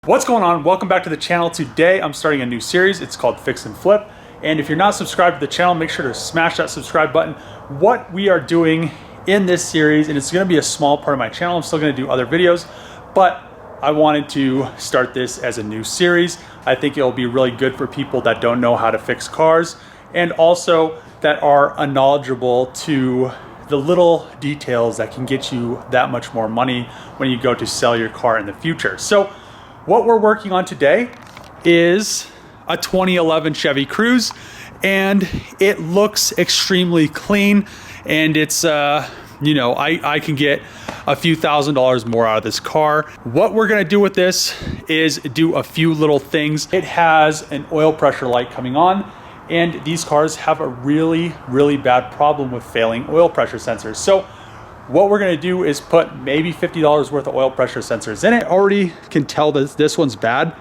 What's going on? Welcome back to the channel. Today I'm starting a new series. It's called Fix and Flip. And if you're not subscribed to the channel, make sure to smash that subscribe button. What we are doing in this series, and it's going to be a small part of my channel, I'm still going to do other videos, but I wanted to start this as a new series. I think it'll be really good for people that don't know how to fix cars and also that are unknowledgeable to the little details that can get you that much more money when you go to sell your car in the future. So what we're working on today is a 2011 Chevy Cruze, and it looks extremely clean, and it's I can get a few $1,000s more out of this car. What we're gonna do with this is do a few little things. It has an oil pressure light coming on, and these cars have a really bad problem with failing oil pressure sensors. So what we're gonna do is put maybe $50 worth of oil pressure sensors in it. I already can tell that this one's bad.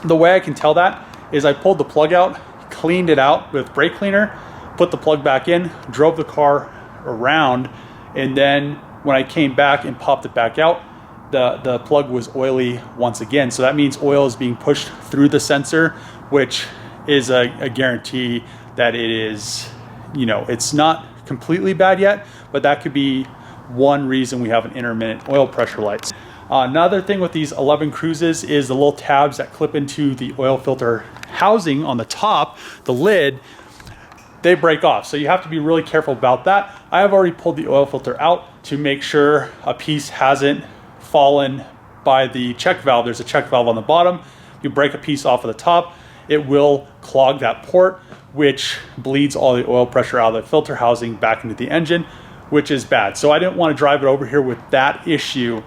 The way I can tell that is I pulled the plug out, cleaned it out with brake cleaner, put the plug back in, drove the car around, and then when I came back and popped it back out, the plug was oily once again. So that means oil is being pushed through the sensor, which is a guarantee that it is, it's not completely bad yet, but that could be one reason we have an intermittent oil pressure lights. Another thing with these 11 Cruzes is the little tabs that clip into the oil filter housing on the top, the lid, they break off. So you have to be really careful about that. I have already pulled the oil filter out to make sure a piece hasn't fallen by the check valve. There's a check valve on the bottom. You break a piece off of the top, it will clog that port, which bleeds all the oil pressure out of the filter housing back into the engine, which is bad. So I didn't want to drive it over here with that issue,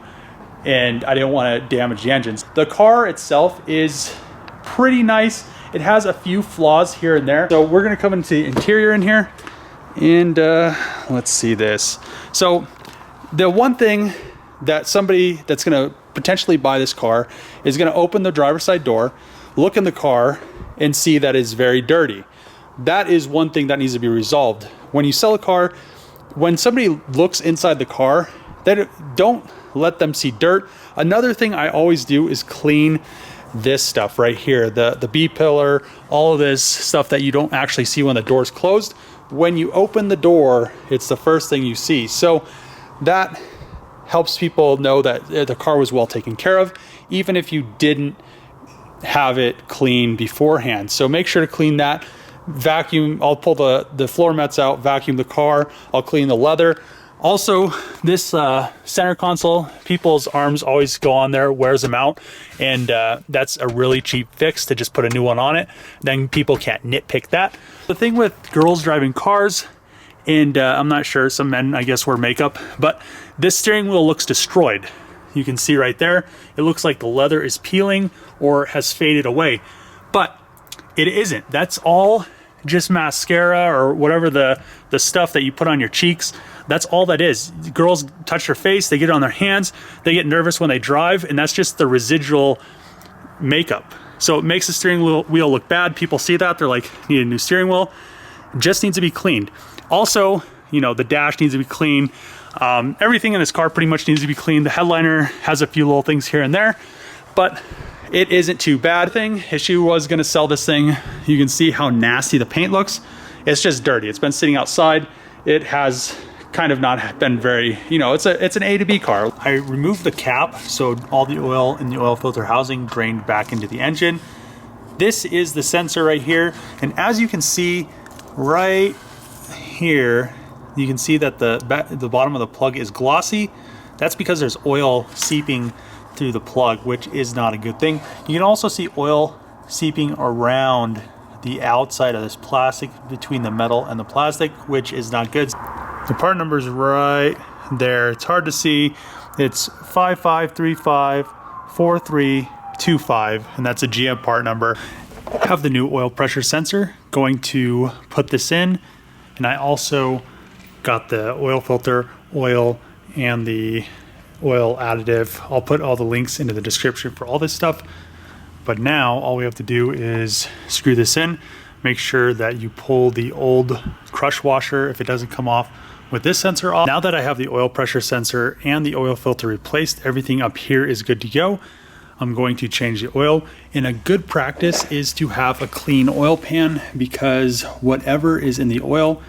and I didn't want to damage the engines. The car itself is pretty nice. It has a few flaws here and there. So we're gonna come into the interior in here, and let's see this. So the one thing that somebody that's gonna potentially buy this car is gonna open the driver's side door, look in the car, and see that it's very dirty. That is one thing that needs to be resolved. When you sell a car, when somebody looks inside the car, they don't let them see dirt. Another thing I always do is clean this stuff right here, the B-pillar, all of this stuff that you don't actually see when the door's closed. When you open the door, it's the first thing you see. So that helps people know that the car was well taken care of, even if you didn't have it clean beforehand. So make sure to clean that. Vacuum, I'll pull the floor mats out, vacuum the car, I'll clean the leather. Also, this center console, people's arms always go on there, wears them out, and that's a really cheap fix to just put a new one on it. Then people can't nitpick that. The thing with girls driving cars, and I'm not sure, some men I guess wear makeup, but this steering wheel looks destroyed. You can see right there, it looks like the leather is peeling or has faded away, but it isn't. That's all just mascara or whatever the stuff that you put on your cheeks. That's all that is. Girls touch their face, they get it on their hands, they get nervous when they drive, and that's just the residual makeup. So it makes the steering wheel look bad. People see that, they're like, need a new steering wheel. It just needs to be cleaned. Also, the dash needs to be cleaned. Everything in this car pretty much needs to be cleaned. The headliner has a few little things here and there, but it isn't too bad. If she was gonna sell this thing, you can see how nasty the paint looks. It's just dirty. It's been sitting outside. It has kind of not been very, it's an A to B car. I removed the cap, so all the oil in the oil filter housing drained back into the engine. This is the sensor right here, and as you can see right here, you can see that the bottom of the plug is glossy. That's because there's oil seeping through the plug, which is not a good thing. You can also see oil seeping around the outside of this plastic, between the metal and the plastic, which is not good. The part number is right there. It's hard to see. It's 55354325, and that's a GM part number. I have the new oil pressure sensor. Going to put this in, and I also got the oil filter, oil, and the oil additive. I'll put all the links into the description for all this stuff. But now all we have to do is screw this in. Make sure that you pull the old crush washer if it doesn't come off with this sensor off. Now that I have the oil pressure sensor and the oil filter replaced, everything up here is good to go. I'm going to change the oil. And a good practice is to have a clean oil pan, because whatever is in the oil,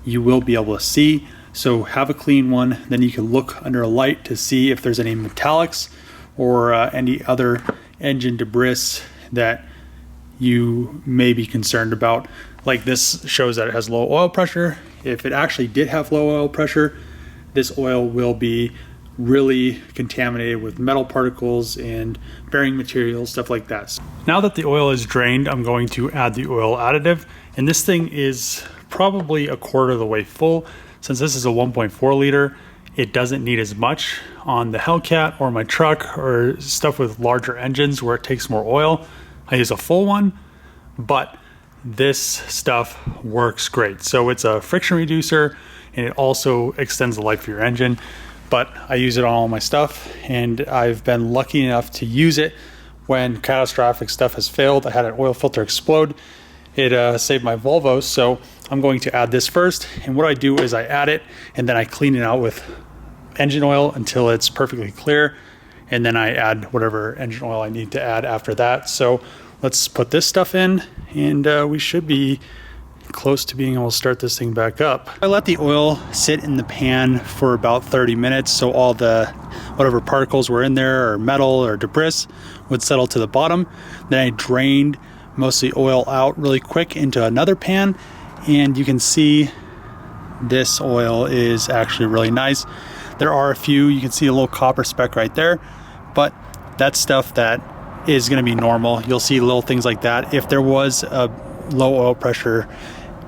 you will be able to see. So have a clean one, then you can look under a light to see if there's any metallics or any other engine debris that you may be concerned about. Like this shows that it has low oil pressure. If it actually did have low oil pressure, this oil will be really contaminated with metal particles and bearing materials, stuff like that. Now that the oil is drained, I'm going to add the oil additive, and this thing is probably a quarter of the way full. Since this is a 1.4 liter, it doesn't need as much. On the Hellcat or my truck or stuff with larger engines where it takes more oil, I use a full one, but this stuff works great. So it's a friction reducer, and it also extends the life of your engine, but I use it on all my stuff, and I've been lucky enough to use it when catastrophic stuff has failed. I had an oil filter explode. It saved my Volvo, so I'm going to add this first. And what I do is I add it, and then I clean it out with engine oil until it's perfectly clear. And then I add whatever engine oil I need to add after that. So let's put this stuff in, and we should be close to being able to start this thing back up. I let the oil sit in the pan for about 30 minutes so all the whatever particles were in there or metal or debris would settle to the bottom. Then I drained most of the oil out really quick into another pan, and you can see this oil is actually really nice. There are a few, you can see a little copper speck right there, but that's stuff that is going to be normal. You'll see little things like that. If there was a low oil pressure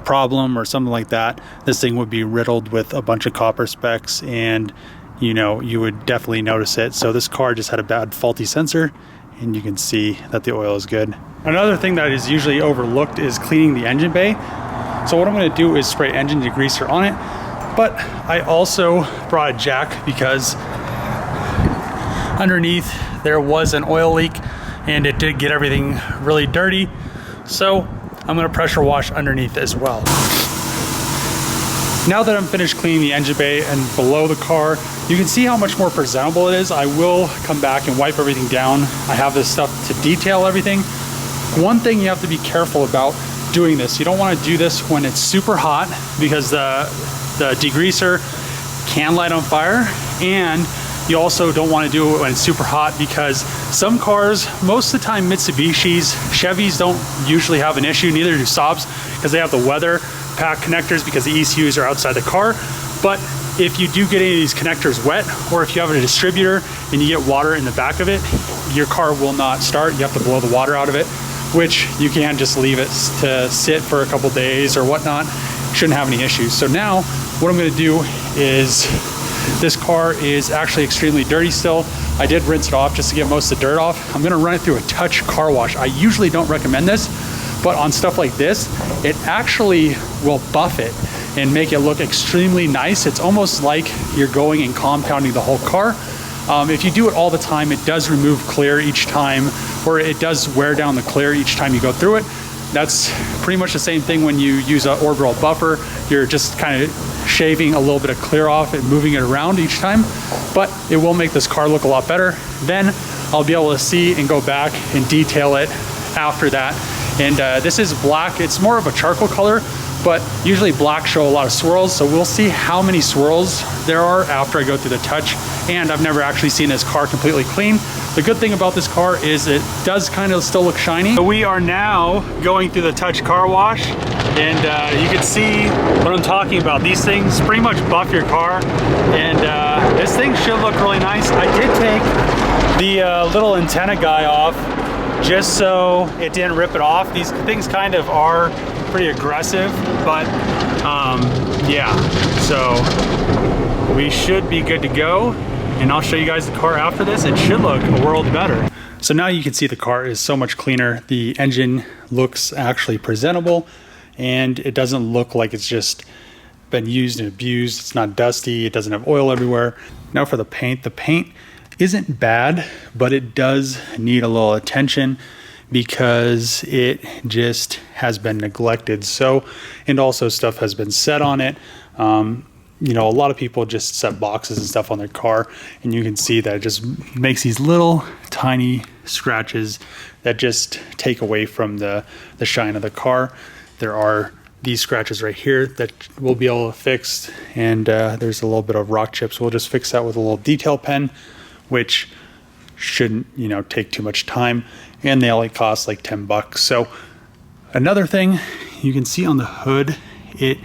problem or something like that, this thing would be riddled with a bunch of copper specks, and you know, you would definitely notice it. So this car just had a bad faulty sensor, and you can see that the oil is good. Another thing that is usually overlooked is cleaning the engine bay. So what I'm going to do is spray engine degreaser on it, but I also brought a jack because underneath there was an oil leak and it did get everything really dirty. So I'm going to pressure wash underneath as well. Now that I'm finished cleaning the engine bay and below the car, you can see how much more presentable it is. I will come back and wipe everything down. I have this stuff to detail everything. One thing you have to be careful about doing this, you don't want to do this when it's super hot, because the degreaser can light on fire, and you also don't want to do it when it's super hot, because some cars, most of the time Mitsubishis, Chevys don't usually have an issue, neither do Saabs, because they have the weather pack connectors because the ECUs are outside the car. But if you do get any of these connectors wet, or if you have a distributor and you get water in the back of it, your car will not start. You have to blow the water out of it, which you can't just leave it to sit for a couple days or whatnot. Shouldn't have any issues. So now what I'm going to do is, this car is actually extremely dirty still. I did rinse it off just to get most of the dirt off. I'm going to run it through a touch car wash. I usually don't recommend this, but on stuff like this, it actually will buff it and make it look extremely nice. It's almost like you're going and compounding the whole car. If you do it all the time, it does remove clear each time, or it does wear down the clear each time you go through it. That's pretty much the same thing when you use an orbital buffer. You're just kind of shaving a little bit of clear off and moving it around each time, but it will make this car look a lot better. Then I'll be able to see and go back and detail it after that. And this is black. It's more of a charcoal color, but usually black show a lot of swirls. So we'll see how many swirls there are after I go through the touch. And I've never actually seen this car completely clean. The good thing about this car is it does kind of still look shiny. So we are now going through the touch car wash, and you can see what I'm talking about. These things pretty much buff your car, and this thing should look really nice. I did take the little antenna guy off just so it didn't rip it off. These things kind of are pretty aggressive, but yeah, so we should be good to go. And I'll show you guys the car after this. It should look a world better. So now you can see the car is so much cleaner. The engine looks actually presentable, and it doesn't look like it's just been used and abused. It's not dusty. It doesn't have oil everywhere. Now for the paint isn't bad, but it does need a little attention because it just has been neglected. So, and also stuff has been set on it. You know, a lot of people just set boxes and stuff on their car, and you can see that it just makes these little tiny scratches that just take away from the shine of the car. There are these scratches right here that we'll be able to fix, and there's a little bit of rock chips. We'll just fix that with a little detail pen, which shouldn't, you know, take too much time, and they only cost like 10 bucks. So another thing you can see on the hood, it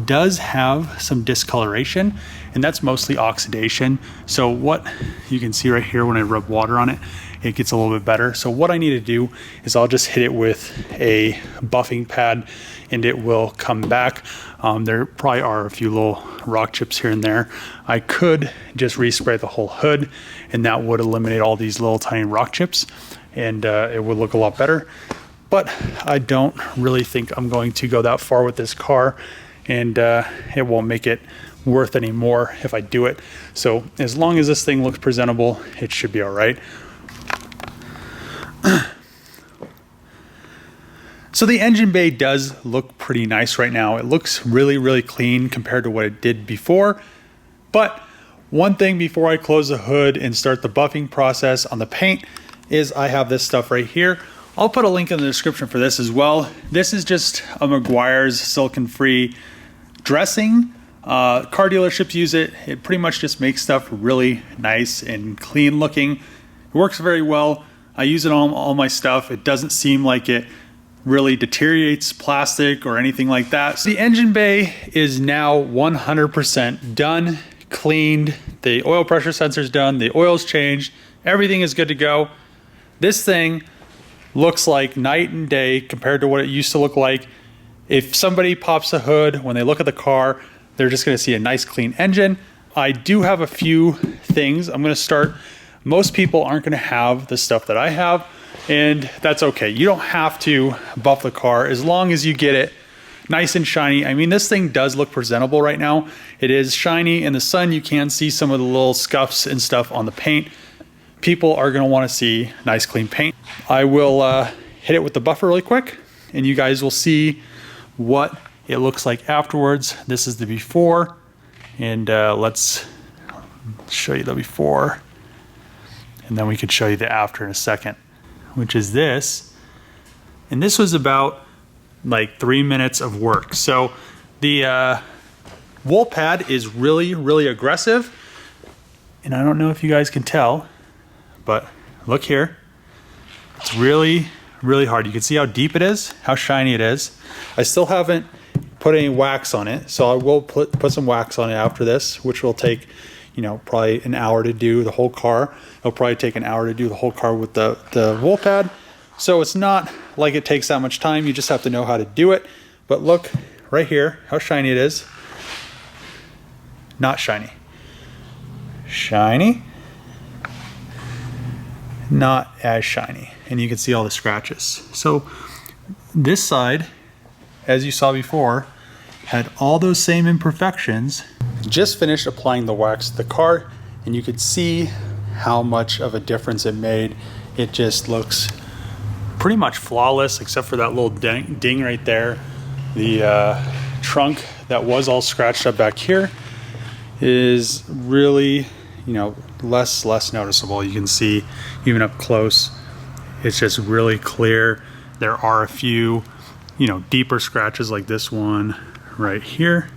does have some discoloration, and that's mostly oxidation. So what you can see right here, when I rub water on it, it gets a little bit better. So what I need to do is I'll just hit it with a buffing pad and it will come back. There probably are a few little rock chips here and there. I could just respray the whole hood and that would eliminate all these little tiny rock chips, and it would look a lot better. But I don't really think I'm going to go that far with this car, and it won't make it worth any more if I do it. So as long as this thing looks presentable, it should be all right. So the engine bay does look pretty nice right now. It looks really, really clean compared to what it did before. But one thing before I close the hood and start the buffing process on the paint is I have this stuff right here. I'll put a link in the description for this as well. This is just a Meguiar's silicone-free dressing. Car dealerships use it. It pretty much just makes stuff really nice and clean looking. It works very well. I use it on all my stuff. It doesn't seem like it really deteriorates plastic or anything like that. So the engine bay is now 100% done, cleaned. The oil pressure sensor's done. The oil's changed. Everything is good to go. This thing looks like night and day compared to what it used to look like. If somebody pops the hood, when they look at the car, they're just gonna see a nice clean engine. I do have a few things. I'm gonna start. Most people aren't gonna have the stuff that I have, and that's okay. You don't have to buff the car as long as you get it nice and shiny. I mean, this thing does look presentable right now. It is shiny. In the sun, you can see some of the little scuffs and stuff on the paint. People are gonna wanna see nice clean paint. I will hit it with the buffer really quick, and you guys will see what it looks like afterwards. This is the before, and let's show you the before, and then we can show you the after in a second, which is this. And this was about like 3 minutes of work. So the wool pad is really, really aggressive, and I don't know if you guys can tell, but look here. It's really, really hard. You can see how deep it is, how shiny it is. I still haven't put any wax on it, so I will put some wax on it after this, which will take, you know, probably an hour to do the whole car. It'll probably take an hour to do the whole car with the wool pad. So it's not like it takes that much time. You just have to know how to do it. But look right here, how shiny it is. Not shiny. Shiny. Not as shiny. And you can see all the scratches. So this side, as you saw before, had all those same imperfections. Just finished applying the wax to the car, and you could see how much of a difference it made. It just looks pretty much flawless, except for that little ding right there. The trunk that was all scratched up back here is really, you know, less noticeable. You can see even up close, it's just really clear. There are a few, you know, deeper scratches like this one right here.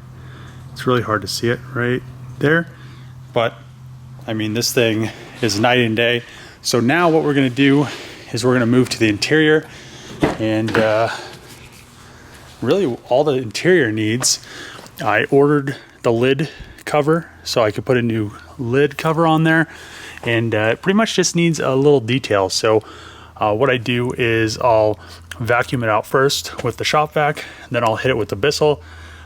It's really hard to see it right there, but I mean, this thing is night and day. So now what we're gonna do is we're gonna move to the interior, and really all the interior needs, I ordered the lid cover so I could put a new lid cover on there, and it pretty much just needs a little detail. So what I do is I'll vacuum it out first with the shop vac, then I'll hit it with the Bissell,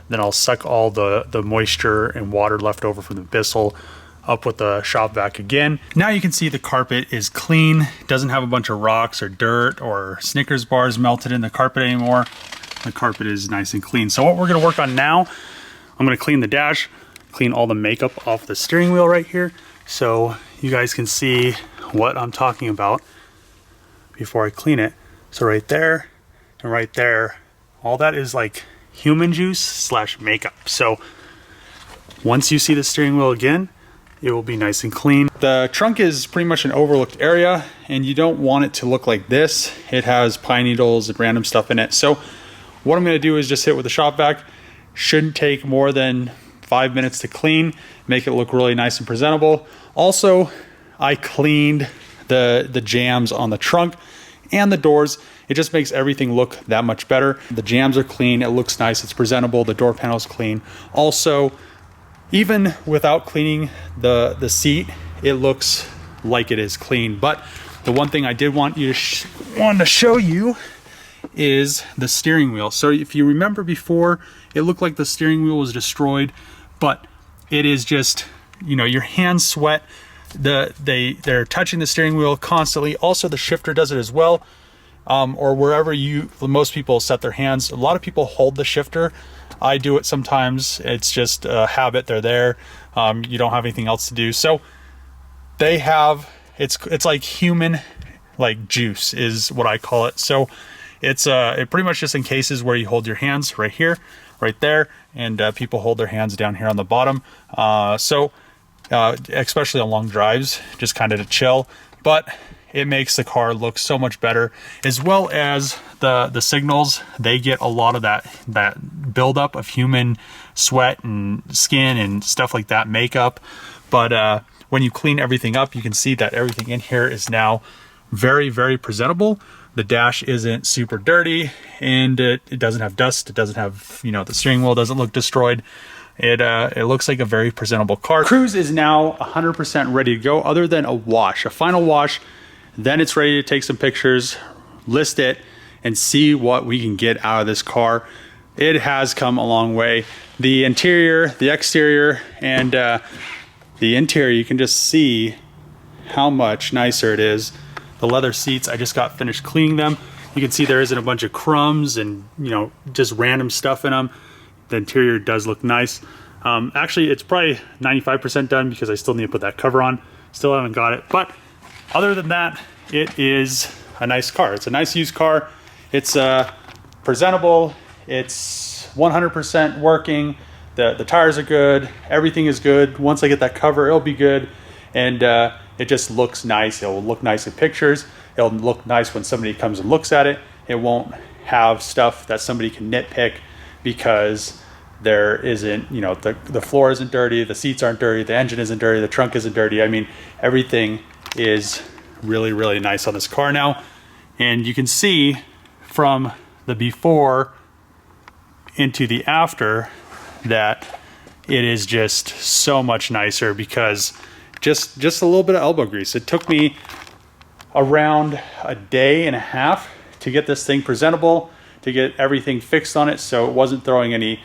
then I'll suck all the moisture and water left over from the Bissell up with the shop vac again. Now you can see the carpet is clean. It doesn't have a bunch of rocks or dirt or Snickers bars melted in the carpet anymore. The carpet is nice and clean. So what we're gonna work on now, I'm gonna clean the dash, clean all the makeup off the steering wheel right here, so you guys can see what I'm talking about before I clean it. So right there and right there, all that is like human juice / makeup. So once you see the steering wheel again, it will be nice and clean. The trunk is pretty much an overlooked area, and you don't want it to look like this. It has pine needles and random stuff in it. So what I'm gonna do is just hit with a shop vac. Shouldn't take more than 5 minutes to clean, make it look really nice and presentable. Also, I cleaned the jams on the trunk and the doors. It just makes everything look that much better. The jams are clean, it looks nice, it's presentable, the door panel's clean. Also, even without cleaning the seat, it looks like it is clean. But the one thing I did want to show you is the steering wheel. So if you remember before, it looked like the steering wheel was destroyed, but it is just, you know, your hands sweat. They're touching the steering wheel constantly. Also, the shifter does it as well, or wherever most people set their hands. A lot of people hold the shifter. I do it sometimes. It's just a habit. They're there. You don't have anything else to do. So they have, it's like human, like juice is what I call it. So it pretty much just in cases where you hold your hands right here, right there, and people hold their hands down here on the bottom. Especially on long drives, just kind of to chill. But it makes the car look so much better, as well as the signals. They get a lot of that buildup of human sweat and skin and stuff like that, makeup. But when you clean everything up, you can see that everything in here is now very, very presentable. The dash isn't super dirty, and it doesn't have dust. It doesn't have, you know, the steering wheel doesn't look destroyed. It looks like a very presentable car. Cruise is now 100% ready to go, other than a wash, a final wash. Then it's ready to take some pictures, list it, and see what we can get out of this car. It has come a long way. The interior, the exterior, and the interior, you can just see how much nicer it is. The leather seats, I just got finished cleaning them. You can see there isn't a bunch of crumbs and, you know, just random stuff in them. The interior does look nice. Actually, it's probably 95% done because I still need to put that cover on. Still haven't got it. But other than that, it is a nice car. It's a nice used car. It's presentable. It's 100% working. The tires are good. Everything is good. Once I get that cover, it'll be good. And it just looks nice. It will look nice in pictures. It'll look nice when somebody comes and looks at it. It won't have stuff that somebody can nitpick because there isn't, you know, the floor isn't dirty, the seats aren't dirty, the engine isn't dirty, the trunk isn't dirty. I mean, everything is really, really nice on this car now. And you can see from the before into the after that it is just so much nicer because just a little bit of elbow grease. It took me around a day and a half to get this thing presentable, to get everything fixed on it so it wasn't throwing any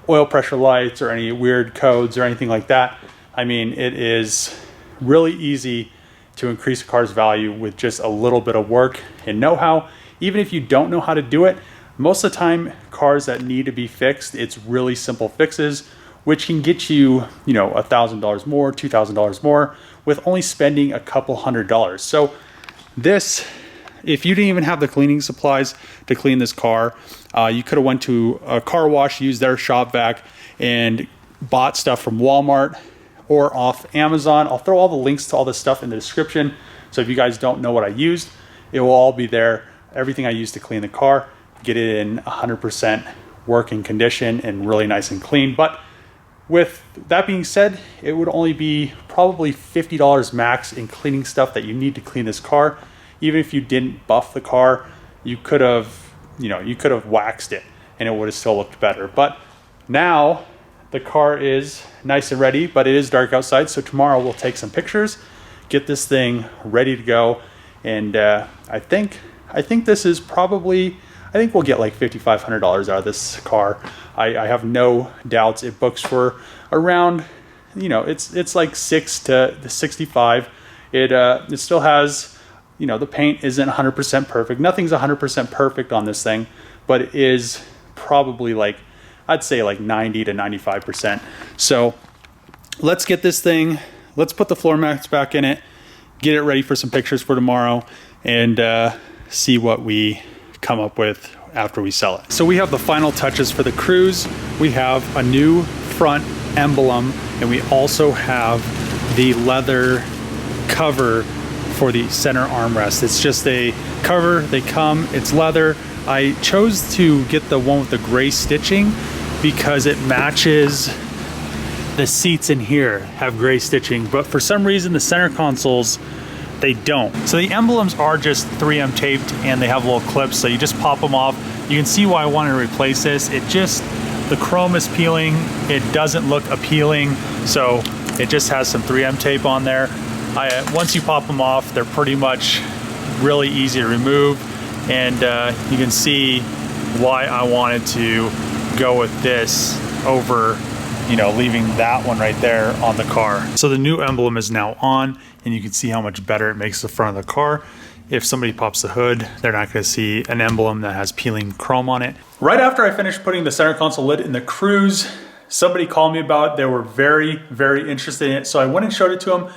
oil pressure lights or any weird codes or anything like that. I mean, it is really easy to increase a car's value with just a little bit of work and know-how. Even if you don't know how to do it, most of the time cars that need to be fixed, it's really simple fixes, which can get you, you know, $1,000 more, $2,000 more with only spending a couple $100s. So this, if you didn't even have the cleaning supplies to clean this car, you could have went to a car wash, used their shop vac, and bought stuff from Walmart or off Amazon. I'll throw all the links to all this stuff in the description. So if you guys don't know what I used, it will all be there. Everything I used to clean the car, get it in 100% working condition and really nice and clean. But with that being said, it would only be probably $50 max in cleaning stuff that you need to clean this car. Even if you didn't buff the car, you could have, you know, you could have waxed it and it would have still looked better. But now the car is nice and ready, but it is dark outside. So tomorrow we'll take some pictures, get this thing ready to go. And I think this is probably, I think we'll get like $5,500 out of this car. I have no doubts. It books for around, you know, it's like 6 to 65. It still has, you know, the paint isn't 100% perfect. Nothing's 100% perfect on this thing, but it is probably like, I'd say like 90 to 95%. So let's get this thing, let's put the floor mats back in it, get it ready for some pictures for tomorrow, and see what we come up with after we sell it. So we have the final touches for the Cruise. We have a new front emblem, and we also have the leather cover for the center armrest. It's just a cover, they come, it's leather. I chose to get the one with the gray stitching because it matches the seats in here have gray stitching, but for some reason the center consoles, they don't. So the emblems are just 3M taped and they have little clips, so you just pop them off. You can see why I wanted to replace this. The chrome is peeling, it doesn't look appealing, so it just has some 3M tape on there. Once you pop them off, they're pretty much really easy to remove, and you can see why I wanted to go with this over, you know, leaving that one right there on the car. So the new emblem is now on, and you can see how much better it makes the front of the car. If somebody pops the hood, they're not going to see an emblem that has peeling chrome on it. Right after I finished putting the center console lid in the Cruze, somebody called me about it. They were very, very interested in it, so I went and showed it to them.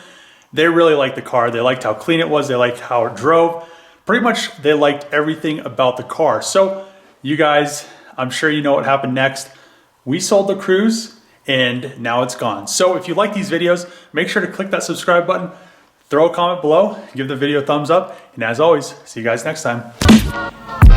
They really liked the car. They liked how clean it was. They liked how it drove. Pretty much they liked everything about the car. So you guys, I'm sure you know what happened next. We sold the Cruze and now it's gone. So if you like these videos, make sure to click that subscribe button, throw a comment below, give the video a thumbs up, and as always, see you guys next time.